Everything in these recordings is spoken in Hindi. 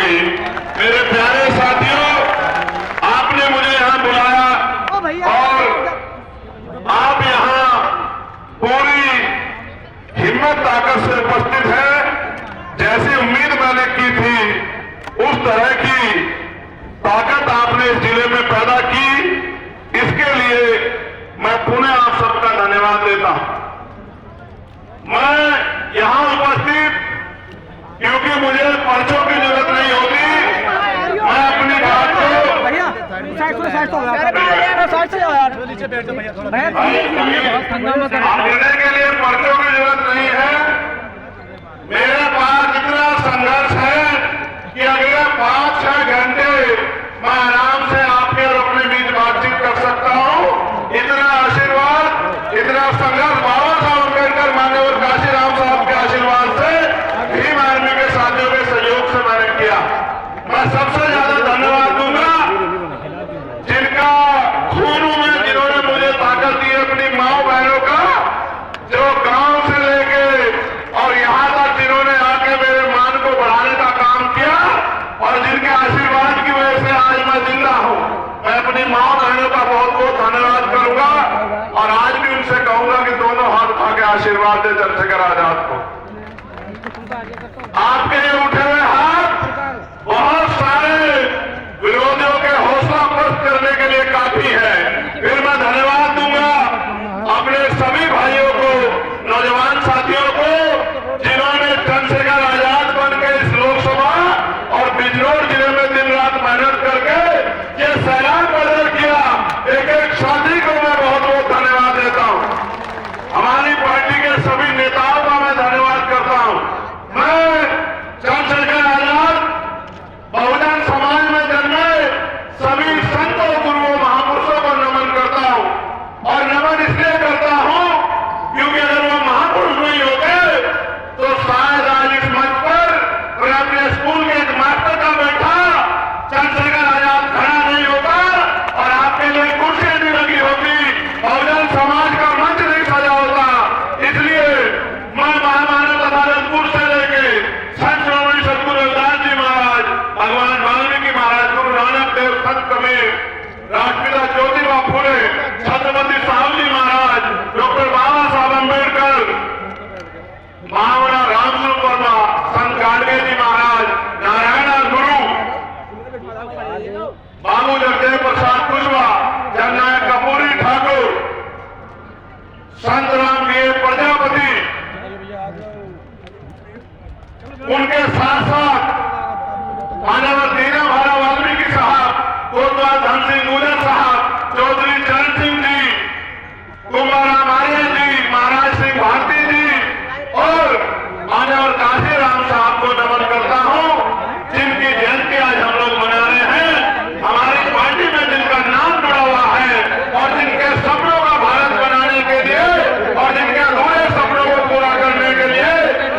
होगी। मेरे प्यारे साथियों, आपने मुझे यहाँ बुलाया और आप यहाँ पूरी हिम्मत ताकत से उपस्थित है। जैसी उम्मीद मैंने की थी उस तरह की ताकत आपने इस जिले में पैदा की, इसके लिए मैं पुनः आप सबका धन्यवाद देता हूं। मैं यहां उपस्थित क्योंकि मुझे पर्चों की जरूरत नहीं होती, मैं अपनी बात को निर्णय के लिए पर्चों की जरूरत नहीं है। मेरे पास इतना संघर्ष है कि अगले 5-6 घंटे मैं आराम से आपके और अपने बीच बातचीत कर सकता हूं। इतना आशीर्वाद, इतना संघर्ष बाबा साहब अम्बेडकर मान्यवर काशीराम साहब के आशीर्वाद से, भीम आर्मी के साथियों के सहयोग से मैंने किया। मैं सबसे ज्यादा धन्यवाद दूंगा जिनका खून में, जिन्होंने मुझे ताकत दी, अपनी माओ बहनों का, जो गांव से लेके और यहां तक जिन्होंने आके मेरे मान को बढ़ाने का काम किया और जिनके आशीर्वाद की वजह से आज मैं जिंदा हूं। मैं अपनी माओ बहनों का बहुत बहुत धन्यवाद करूंगा और आज भी उनसे कहूंगा कि दोनों हाथ उठा के आशीर्वाद दे चंद्रशेखर आजाद को। आपके ये उठे हुए हाथ बहुत सारे विरोधियों के हौसला पस्त करने के लिए काफी है। फिर मैं धन्यवाद दूंगा अपने सभी भाइयों को, नौजवान साथियों को, जिन्होंने चंद्रशेखर आजाद बन के इस लोकसभा और बिजनौर जिले में दिन रात मेहनत करके ये सैलाब पैदा किया। एक एक साथी को मैं बहुत बहुत धन्यवाद देता हूं। हमारी पार्टी के सभी नेताओं का मैं धन्यवाद करता हूं। मैं चंद्रशेखर आजाद बहुजन समाज में जन्मे सभी संतों, गुरुओं, महापुरुषों को नमन करता हूं और नमन इसलिए करता हूं क्योंकि अगर वो महापुरुष नहीं होते तो शायद आज इस मंच पर मैं अपने स्कूल के एक मास्टर का बैठा चंद्रशेखर आजाद खड़ा नहीं होता और आपके लिए कुर्सी नहीं लगी होती, बहुजन समाज का मंच नहीं सजा होता। इसलिए मैं महामानव अदालतपुर से लेके संत श्रोमणी सदगुरु रविदास जी महाराज, भगवान वाल्मीकि महाराज, गुरु नानक देव, संत कबीर, राष्ट्रपिता ज्योतिबा फुले, छत्रपति साहब जी महाराज, डॉक्टर बाबा साहब अम्बेडकर, महामना रामस्वरूप वर्मा, संत गाडगे जी महाराज, नारायण गुरु, बाबू जगदेव प्रसाद कुशवाहा, जननायक कपूरी ठाकुर, संत राम के प्रजापति, उनके साथ साथ मान्यवर दीना भारा वाल्मीकि साहब, कोतवाल धन सिंह गुजर साहब, चौधरी चरण सिंह जी, कुमाराम आर्य जी, महाराज सिंह भारती जी और मान्यवर काशीराम साहब को नमन करता हूं, जिनकी जयंती आज हम लोग मना रहे हैं। हमारी पार्टी में जिनका नाम जुड़ा हुआ है और जिनके सपनों का भारत बनाने के लिए और जिनके अधूरे सपनों को पूरा करने के लिए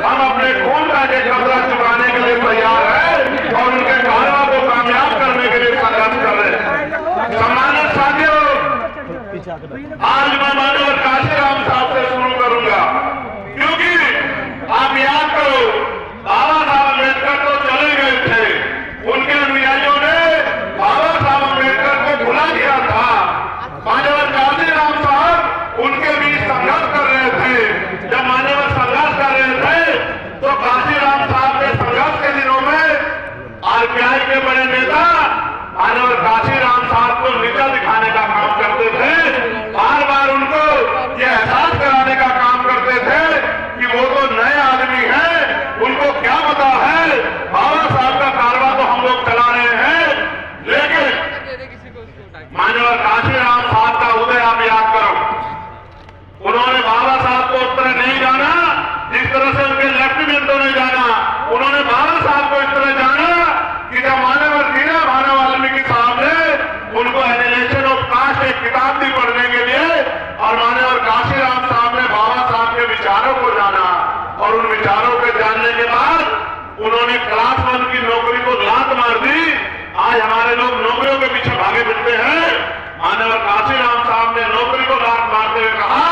हम अपने खून का एक कतरा चुकाने के लिए तैयार है और उनके कारवा को कामयाब करने के लिए संघर्ष कर रहे हैं। सम्मानित साथियों, आज मैं मान्यवर काशीराम साहब से शुरू करूंगा क्योंकि आप याद करो, बाबा साहब अम्बेडकर तो चले गए थे, उनके अनुयायियों ने बाबा साहब अम्बेडकर को भुला दिया था। मान्यवर काशीराम साहब उनके बीच संघर्ष कर रहे थे। जब मान्यवर संघर्ष कर रहे थे तो काशीराम साहब के संघर्ष के दिनों में आरपीआई के बड़े नेता मान्यवर काशीराम साहब को नीचा दिखाने का काम करते थे, बार बार उनको ये एहसास कराने का काम करते थे कि वो तो नए आदमी हैं, उनको क्या पता है, बाबा साहब का कारवा तो हम लोग चला रहे हैं। लेकिन मान्यवर काशीराम साहब का उदय आप याद करो, उन्होंने बाबा साहब को उस तरह नहीं जाना जिस तरह से उनके लेफ्टिनेंटों ने जाना। उन्होंने बाबा साहब को इस तरह जाना कि जब मान्यवर दीना भारा वाल्मीकि साहब ने उनको एनिलेशन ऑफ कास्ट एक किताब दी पढ़ने के लिए और मान्यवर काशीराम साहब ने बाबा साहब के विचारों को जाना और उन विचारों के जानने के बाद उन्होंने क्लास 1 की नौकरी को लात मार दी। आज हमारे लोग नौकरियों के पीछे भागे फिरते हैं। मान्यवर काशीराम साहब ने नौकरी को लात मारते हुए कहा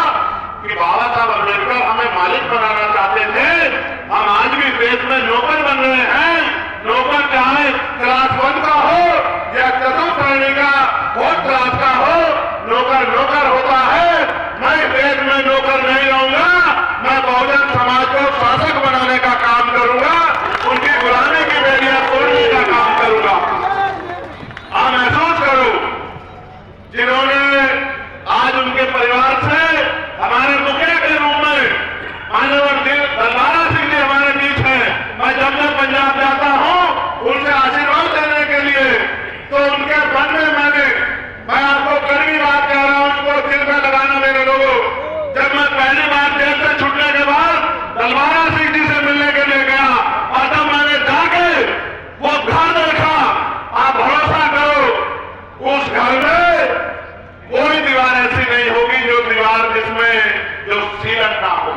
कि बाबा साहब अम्बेडकर हमें मालिक बनाना चाहते थे, हम आज भी देश में नौकर बन रहे हैं, नौकर चाहे क्लास 1 का हो या चतुर्थ श्रेणी का 4th क्लास का हो, नौकर नौकर होता है। मैं देश में नौकर नहीं रहूंगा, मैं बहुजन समाज को शासक बनाने का काम करूंगा, उनकी गुलामी की बेड़ियां तोड़ने का काम करूंगा। आप महसूस करो, जिन्होंने आज उनके परिवार से हमारे मुखिया के रूप में माननीय दलवारा सिंह जी हमारे बीच हैं। मैं जब जब पंजाब जाता हूं उनसे आशीर्वाद देने के लिए, तो उनके मन में मैं आपको कड़वी बात कह रहा हूं, उसको दिल में लगाना मेरे लोगों। जब मैं पहली बार जेल से छूटने के बाद दलवारा सिंह जी से मिलने के लिए गया और जब मैंने जाके वो घर देखा, आप भरोसा करो उस घर में कोई दीवार ऐसी नहीं होगी जो दीवार जिसमें जो सीलन ना हो।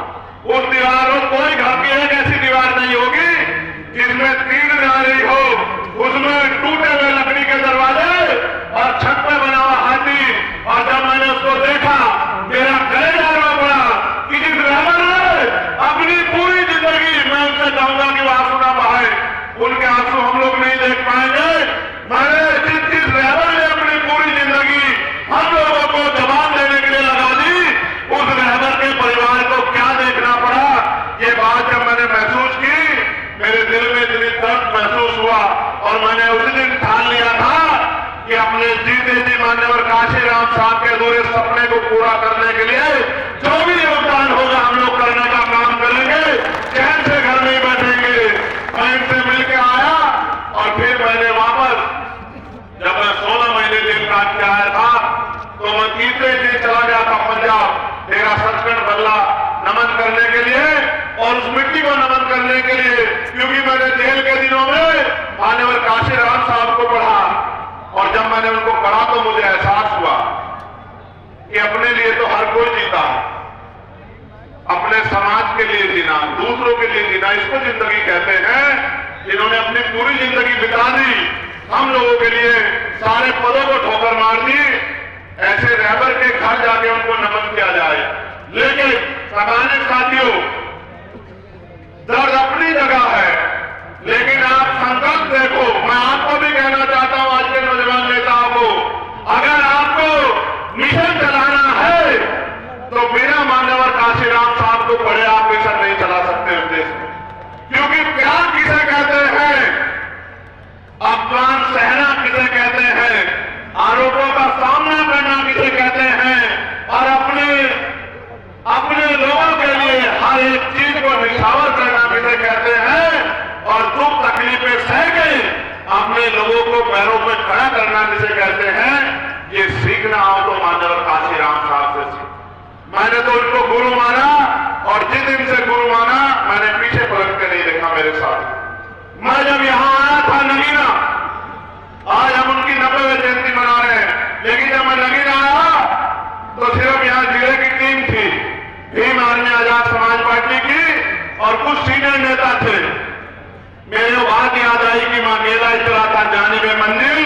उस दीवारों कोई घर की एक ऐसी दीवार नहीं होगी जिसमें तीन ना रही हो। उसमें टूटे हुए लकड़ी के दरवाजे और छत पे बना हुआ हाथी। और जब मैंने उसको देखा मेरा कलेजा रो पड़ा कि जिस रहबर ने अपनी पूरी जिंदगी, मैं उनसे चाहूंगा कि वो आंसू ना बहाए, उनके आंसू हम लोग नहीं देख पाएंगे। मैंने जिस रहबर ने अपनी पूरी जिंदगी हम लोगों को जवाब देने के लिए लगा दी, उस रहबर के परिवार को क्या देखना पड़ा। ये बात जब मैंने महसूस की, मेरे दिल में इतनी दर्द महसूस हुआ और मैंने उसी दिन ठान लिया था कि अपने जीते जी मान्यवर काशीराम साहब के अधूरे सपने को पूरा करने के लिए जो भी योगदान होगा हम लोग करने का काम करेंगे, चैन से घर नहीं बैठेंगे। मैं इनसे मिलकर आया और फिर मैंने वापस, जब मैं 16 महीने जेल काट के आया था तो मैं तीसरे दिन चला गया था पंजाब, मेरा सचखंड बदला नमन करने के लिए और उस मिट्टी को नमन करने के लिए, क्योंकि मैंने जेल के दिनों में मान्यवर काशीराम साहब को पढ़ा और जब मैंने उनको पढ़ा तो मुझे एहसास हुआ कि अपने लिए तो हर कोई जीता है, अपने समाज के लिए जीना, दूसरों के लिए जीना, इसको जिंदगी कहते हैं। जिन्होंने अपनी पूरी जिंदगी बिता दी हम लोगों के लिए, सारे पदों को ठोकर मार दी, ऐसे रहबर के घर जाके उनको नमन किया जाए। लेकिन सामान्य साथियों, दर्द अपनी जगह है, लेकिन आप संकल्प देखो। मैं आपको भी कहना चाहता हूं, आज के नौजवान नेताओं को, अगर आपको मिशन चलाना है तो बिना मान्यवर काशीराम साहब को पढ़े आप मिशन नहीं चला सकते उस देश में। क्योंकि प्यार किसे कहते हैं, अपमान सहना किसे कहते हैं, आरोपों का सामना करना किसे कहते हैं और अपने लोगों के लिए हर एक चीज को निछावर करना किसे कहते हैं और दुख तकलीफें सह के अपने लोगों को पैरों पर खड़ा करना किसे कहते हैं, ये सीखना हो तो मान्यवर काशीराम साहब से सीख। मैंने तो उनको गुरु माना और जिस दिन से गुरु माना मैंने पीछे पलट के नहीं देखा मेरे साथ। मैं जब यहां आया था नगीना, आज हम उनकी 90वीं जयंती मना रहे हैं, लेकिन जब मैं नगीना आया तो सिर्फ यहां जिले की टीम थी, भीम आर्मी आजाद समाज पार्टी की और कुछ सीनियर नेता थे। मेरे बात याद आई कि मैं मेला चला था जानिबे मंदिर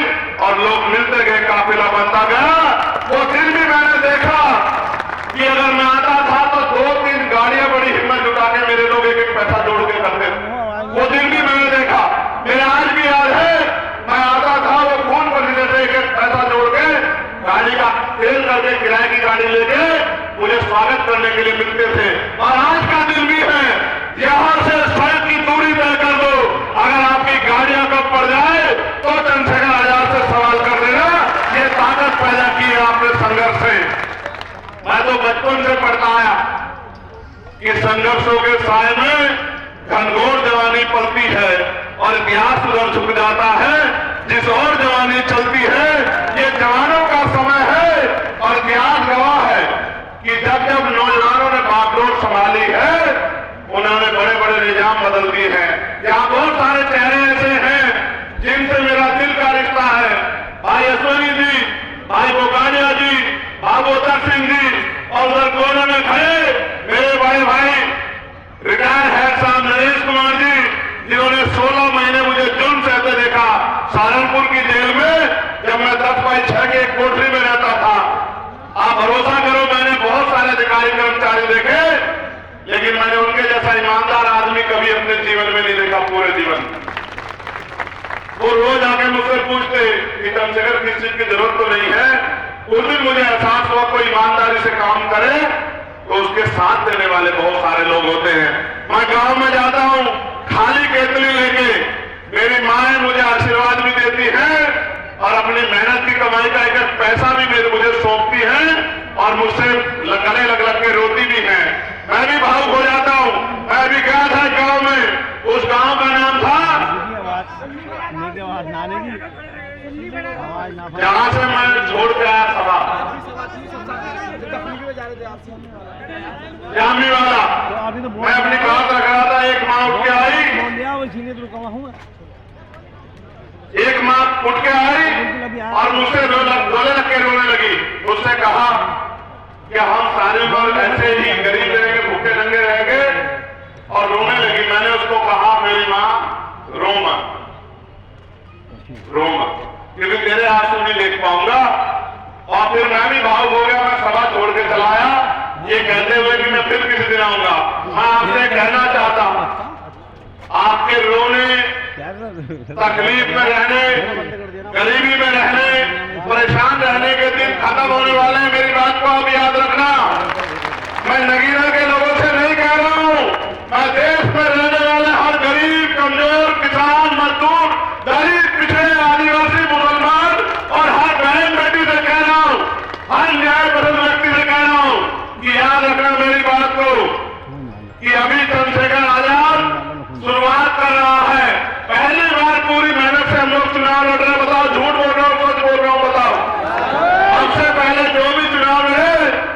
और लोग मिलते गए, काफिला बनता गया। वो दिन भी मैंने देखा कि अगर मैं आता था तो 2-3 गाड़ियां बड़ी हिम्मत जुटा के मेरे लोग एक पैसा जोड़ के करते थे। वो दिन भी मैंने देखा, मेरे आज भी याद है। मैं आता था वो खून पसीने से एक पैसा जोड़ के गाड़ी का तेल करके किराए की गाड़ी लेके मुझे स्वागत करने के लिए मिलते थे। और आज का दिन भी है, यहां से सड़क की दूरी तय कर दो, अगर आपकी गाड़ियां कब पड़ जाए तो चंद्रशेखर आजाद से सवाल कर देना। ये ताकत पैदा की है आपने संघर्ष से। मैं तो बचपन से पढ़ता आया कि संघर्षों के साए में घनघोर जवानी पलती है और इतिहास उधर झुक जाता है। जिस और जवानी चलती है ये जवानों का समय है और इतिहास गवाह है कि जब जब नौजवानों ने बागडोर संभाली है उन्होंने बड़े बड़े निजाम बदल दिए हैं। यहाँ बहुत सारे चेहरे ऐसे हैं जिनसे मेरा दिल का रिश्ता है। भाई अश्वनी जी, भाई बोकानिया जी, भागवतर सिंह जी और उधर कोने में खड़े मेरे बड़े भाई रिटायर है साहब नरेश कुमार जी, जिन्होंने 16 महीने मुझे जुर्म सहते देखा सहारनपुर की जेल में, जब मैं 10x6 के एक कोठरी में रहता था। आप भरोसा करो, मैंने बहुत सारे अधिकारी कर्मचारी देखे, लेकिन मैंने उनके जैसा ईमानदार आदमी कभी अपने जीवन में नहीं देखा पूरे जीवन। वो रोज आके मुझसे पूछते कि चंद्रशेखर किस चीज की जरूरत तो नहीं है। उस दिन मुझे एहसास हुआ कोई ईमानदारी से काम करे तो उसके साथ देने वाले बहुत सारे लोग होते हैं। मैं गांव में जाता हूं खाली केतली लेके, मेरी माएं मुझे आशीर्वाद भी देती हैं और अपनी मेहनत की कमाई का एक पैसा भी मुझे सौंपती है और मुझसे गले लग के रोती भी है। मैं भी भावुक हो जाता हूं। मैं भी गया था गांव में, उस गांव का नाम था जहां से मैं छोड़ के आया सभा, जामी वाला। मैं अपनी बात रख रहा था, एक माँ उठ के आई, एक माँ उठ के आई और मुझसे रोने लग के रोने लगी। मुझसे कहा कि हम सारे लोग ऐसे ही गरीब रहेंगे, भूखे नंगे रहेंगे, और रोने लगी। मैंने उसको कहा मेरी माँ रो मत, क्योंकि तेरे आंसू नहीं देख पाऊंगा। और फिर मैं भी भावुक हो गया, मैं सभा छोड़ के चला आया, ये कहते हुए कि मैं फिर किसी दिन आऊंगा। मैं आपसे कहना चाहता हूं, आपके रोने, तकलीफ में रहने, गरीबी में रहने, परेशान रहने के दिन खत्म होने वाले हैं। मेरी बात को आप याद रखना। मैं नगीना के लोगों से नहीं कह रहा हूं, मैं देश में रहने वाले हर गरीब, कमजोर, किसान, मजदूर, दलित, पिछड़े, आदिवासी, मुसलमान और हर बहन बेटी से कह रहा हूं, हर न्याय पसंद व्यक्ति से कह रहा हूं कि याद रखना मेरी बात को, कि अभी चंद्रशेखर आजाद शुरुआत कर रहा है। पहली बार पूरी मेहनत से हम लोग चुनाव लड़ रहे हैं। बताओ झूठ बोल रहा हूं, सच बोल रहा हूं? बताओ। सबसे पहले जो भी चुनाव लड़े,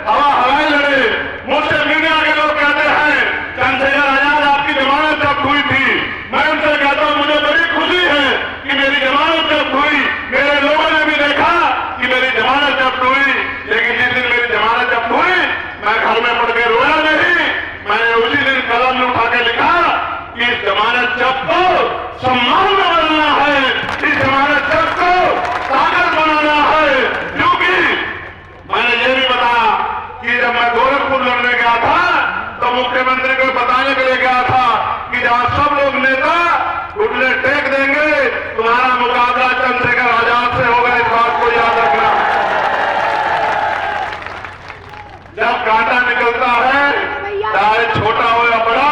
हवाई लड़े। मुझसे मीडिया के लोग कहते हैं चंद्रशेखर आजाद आपकी जमानत जब्त हुई थी। मैं उनसे कहता हूं मुझे बड़ी खुशी है कि मेरी जमानत जब्त हुई। मेरे लोगों ने भी देखा कि मेरी जमानत जब्त हुई, लेकिन जिस दिन मेरी जमानत जब्त हुई मैं घर में पड़ के रोया नहीं। मैंने उसी दिन कलम उठा के लिखा कि इस जमानत जब्त को सम्मान में बदलना है, इस जमानत जब्त को ताकत बनाना है। क्योंकि मैंने ये भी बताया कि जब मैं गोरखपुर लड़ने गया था तो मुख्यमंत्री को बताने के लिए गया था कि जहां सब लोग नेता घुटने टेक देंगे, तुम्हारा मुकाबला चंद्रशेखर आजाद से होगा। इस बात को याद रखना। जब कांटा निकलता है, चाहे छोटा हो या बड़ा,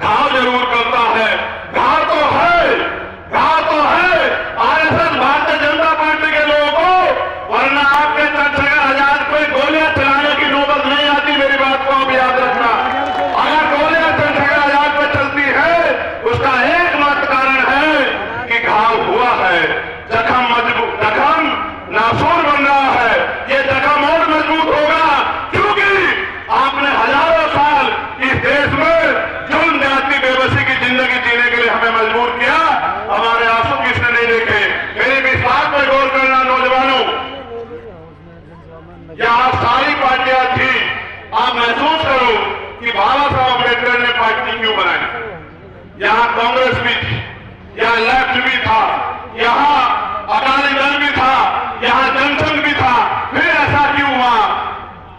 घाव जरूर करता है। घाव तो है, घाव तो है आरएसएस, भारतीय जनता पार्टी के लोगों को, वरना आपके चंद्रशेखर आजाद को गोलियां चलाने की नौबत नहीं आती। मेरी बात को आप याद रखना। अगर गोलियां चंद्रशेखर आजाद पर चलती है, उसका एकमात्र कारण है कि घाव हुआ है, जख्म मजबूत, जख्म नासूर बन रहा है। ये जख्म और मजबूत होगा क्योंकि आपने हजारों साल इस देश में जुल्म, जाति, बेबसी की जिंदगी जीने के लिए हमें मजबूर किया। हमारे आंसू किसने नहीं देखे? मेरी इस बात पर गौर करना नौजवानों, यहां सारी पार्टियां थी। आप महसूस करो कि बाबा साहब अम्बेडकर ने पार्टी क्यों बनाई। यहां कांग्रेस भी थी, यहां लेफ्ट भी था, यहां अकाली दल भी था, यहां जनसंघ भी था। फिर ऐसा क्यों हुआ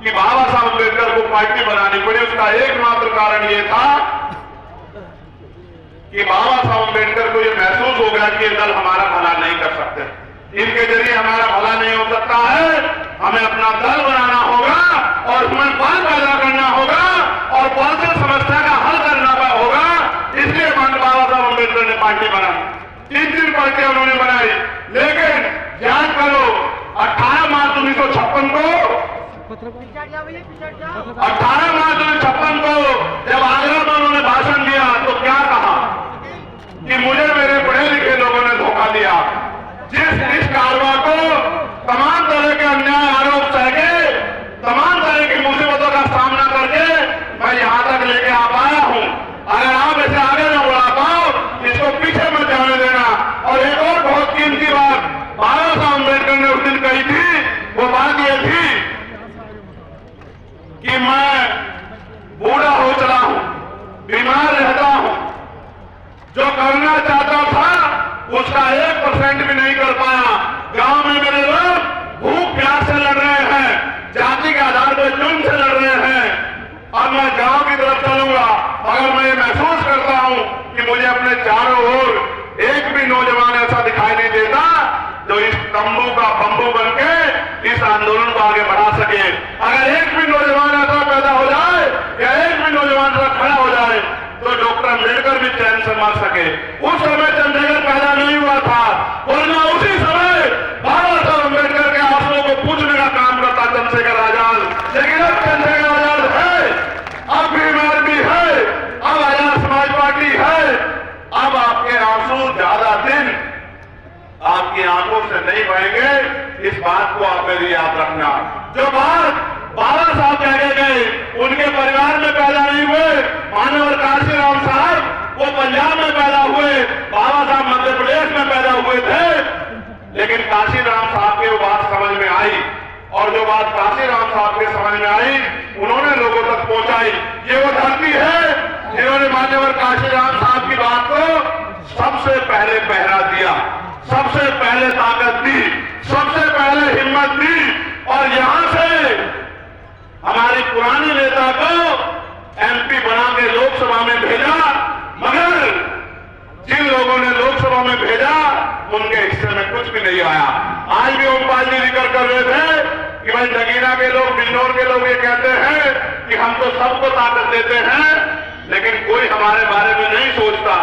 कि बाबा साहब अम्बेडकर को पार्टी बनानी पड़ी? उसका एकमात्र कारण यह था कि बाबा साहब अम्बेडकर को यह महसूस हो गया कि ये दल हमारा भला नहीं कर सकते, इनके जरिए हमारा भला नहीं हो सकता है। हमें अपना दल बनाना होगा और उसमें बल पैदा करना होगा और पॉलिटिकल समस्या का हल करना होगा। इसलिए बाबा साहब अम्बेडकर ने पार्टी बनाई। 3 पार्टियां उन्होंने बनाई, लेकिन याद करो 18 मार्च 1956 को 18 मार्च 1956 को जब आगरा में उन्होंने भाषण दिया तो क्या कहा कि मुझे मेरे पढ़े लिखे लोगों ने धोखा दिया। जिस कारवा को तमाम तरह के अन्याय, आरोप सहके, तमाम तरह की मुसीबतों का सामना करके मैं यहां तक लेके आ पाया हूं। अगर आप इसे आगे न बढ़ा पाओ, इसको पीछे मत जाने देना। और एक और बहुत कीमती बात बाबा साहब अम्बेडकर ने उस दिन कही थी, वो बात यह थी कि मैं बूढ़ा हो चला हूं, बीमार रहता हूं, जो करना चाहता था उसका 1% भी नहीं कर पाया। गांव में मेरे लोग भूख प्यास से लड़ रहे हैं, जाति के आधार पर जुल्म से लड़ रहे हैं। अब मैं गांव की तरफ चलूंगा। अगर मैं ये महसूस करता हूं कि मुझे अपने चारों ओर एक भी नौजवान ऐसा दिखा तंबू का बंबू बनके इस आंदोलन को आगे बढ़ा सके। अगर एक भी नौजवान ऐसा पैदा हो जाए या एक भी नौजवान ऐसा खड़ा हो जाए तो डॉक्टर अम्बेडकर भी चैन से मर सके। उस समय चंद्रशेखर पैदा नहीं हुआ था, वरना उसी समय बाबा साहब अम्बेडकर के आंसुओं को पूछने का काम करता चंद्रशेखर आजाद। लेकिन अब चंद्रशेखर आजाद है, अब बीमार भी है, अब आजाद समाज पार्टी है। अब आपके आंसू ज्यादा दिन आपकी आंखों से नहीं बहेंगे, इस बात को आप मेरी याद रखना। जो बात बाबा साहब कह गए, उनके परिवार में पैदा नहीं हुए, मानवर काशीराम साहब वो पंजाब में पैदा हुए, बाबा साहब मध्य प्रदेश में पैदा हुए थे। लेकिन काशीराम साहब की वो बात समझ में आई, और जो बात काशीराम साहब के समझ में आई उन्होंने लोगों तक पहुंचाई। ये वो धरती है जिन्होंने मान्यवर काशीराम साहब की बात को सबसे पहले पहरा दिया, सबसे पहले ताकत दी, सबसे पहले हिम्मत दी, और यहां से हमारी पुरानी नेता को एमपी बना के लोकसभा में भेजा। मगर जिन लोगों ने लोकसभा में भेजा उनके हिस्से में कुछ भी नहीं आया। आज भी ओमपाल जी जिक्र कर रहे थे कि भाई नगीना के लोग, बिजनौर के लोग ये कहते हैं कि हम तो सबको ताकत देते हैं, लेकिन कोई हमारे बारे में नहीं सोचता,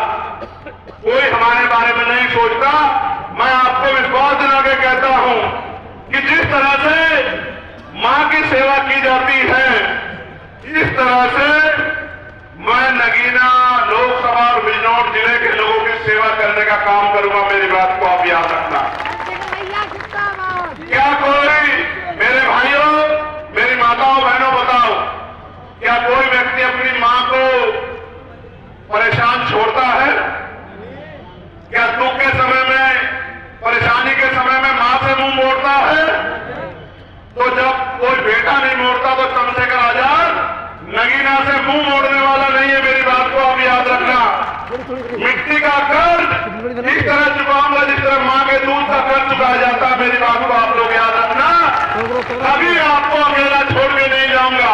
कोई हमारे बारे में नहीं सोचता। मैं आपको विश्वास दिला के कहता हूं कि जिस तरह से मां की सेवा की जाती है, इस तरह से मैं नगीना, लोकसभा और बिजनौर जिले के लोगों की सेवा करने का काम करूंगा। मेरी बात को आप याद रखना। क्या कोई, मेरे भाइयों, मेरी माताओं बहनों, बताओ, क्या कोई व्यक्ति अपनी मां को परेशान छोड़ता है? क्या दुख के समय में, परेशानी के समय में मां से मुंह मोड़ता है? तो जब कोई बेटा नहीं मोड़ता तो चंद्रशेखर आजाद नगीना से मुंह मोड़ने वाला नहीं है। मेरी बात को आप याद रखना। मिट्टी का कर्ज इस तरह चुकाऊंगा जिस तरह मां के दूध का कर्ज चुकाया जाता है। मेरी बात को आप लोग याद रखना। कभी आपको अकेला छोड़ के नहीं जाऊंगा।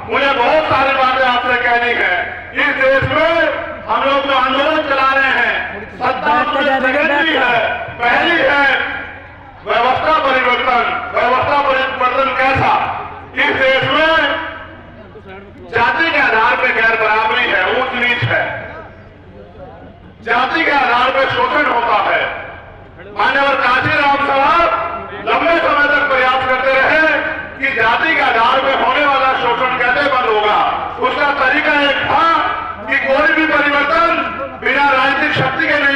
मुझे बहुत सारी बातें आपसे कहनी है। इस देश में हम लोग जो आंदोलन चला रहे हैं, सत्ता सेकेंडरी है, पहली है व्यवस्था परिवर्तन। व्यवस्था परिवर्तन कैसा? इस देश में जाति के आधार पर गैर बराबरी है, ऊंच नीच है, जाति के आधार पर शोषण होता है। मान्यवर काशीराम साहब लंबे समय तक प्रयास करते रहे कि जाति के आधार पर होने वाला शोषण कैसे बंद होगा। उसका तरीका एक था कि कोई भी परिवर्तन बिना राजनीतिक शक्ति के नहीं